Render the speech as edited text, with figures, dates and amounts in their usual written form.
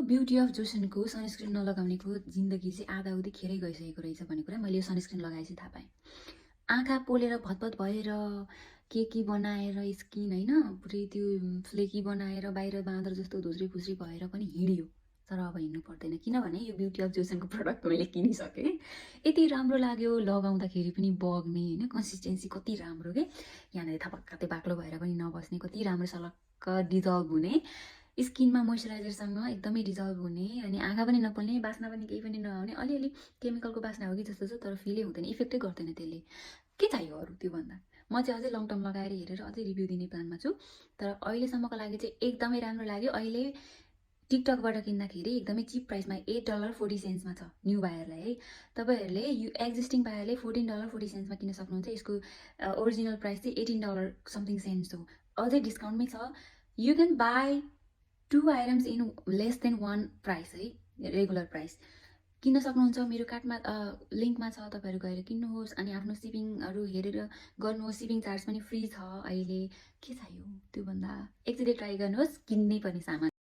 Beauty of जोसनको sunscreen नलगाउनेको जिन्दगी चाहिँ आधाउधी खेरै गइसकेको रहेछ भन्ने कुरा मैले यो सनस्क्रिन लगाएपछि थाहा पाएँ। आँखा पोलेर भतभत भएर के बनाएर स्किन होइन पुरै त्यो फ्लेकी बनाएर बाहिर बाँदर जस्तो धुस्री फुस्री भएर पनि हिँडियो। तर अब हिँड्नु पर्दैन किनभने यो ब्युटी अफ जोसनको प्रडक्ट मैले किनिसकेँ। यति राम्रो लाग्यो, लगाउँदाखेरि पनि बग्ने होइन, कन्सिस्टेन्सी कति राम्रो के, यहाँनिर थपक्क बाक्लो भएर पनि नबस्ने, कति राम्रो सलक्क डिजल्भ हुने, स्किनमा मोइस्चराइजरसँग एकदमै डिजल्भ हुने, अनि आँखा पनि नपोल्ने, बास्ना पनि केही पनि नआउने, अलिअलि केमिकलको बास्ना हो कि जस्तो छ तर फिलै हुँदैन, इफेक्टै गर्दैन त्यसले। के चाहियो अरू त्योभन्दा? म चाहिँ अझै लङ टर्म लगाएर हेरेर अझै रिभ्यू दिने प्लानमा छु। तर अहिलेसम्मको लागि चाहिँ एकदमै राम्रो लाग्यो। अहिले टिकटकबाट किन्दाखेरि एकदमै चिप प्राइसमा $8.40 छ न्यू बायरलाई है। तपाईँहरूले यो एक्जिस्टिङ बायरले $14.40 किन्न सक्नुहुन्छ। यसको ओरिजिनल प्राइस चाहिँ $18 समथिङ सेन्ट्स हो। अझै डिस्काउन्टमै छ। You can by 2 items in less than 1 price है, रेगुलर प्राइस किन्न सक्नुहुन्छ। मेरो कार्टमा लिङ्कमा छ, तपाईँहरू गएर किन्नुहोस् अनि आफ्नो सिपिङहरू हेरेर गर्नुहोस्। सिपिङ चार्ज पनि फ्री छ अहिले। के चाहियो त्योभन्दा? एकचोटि ट्राई गर्नुहोस्, किन्नै पर्ने सामान।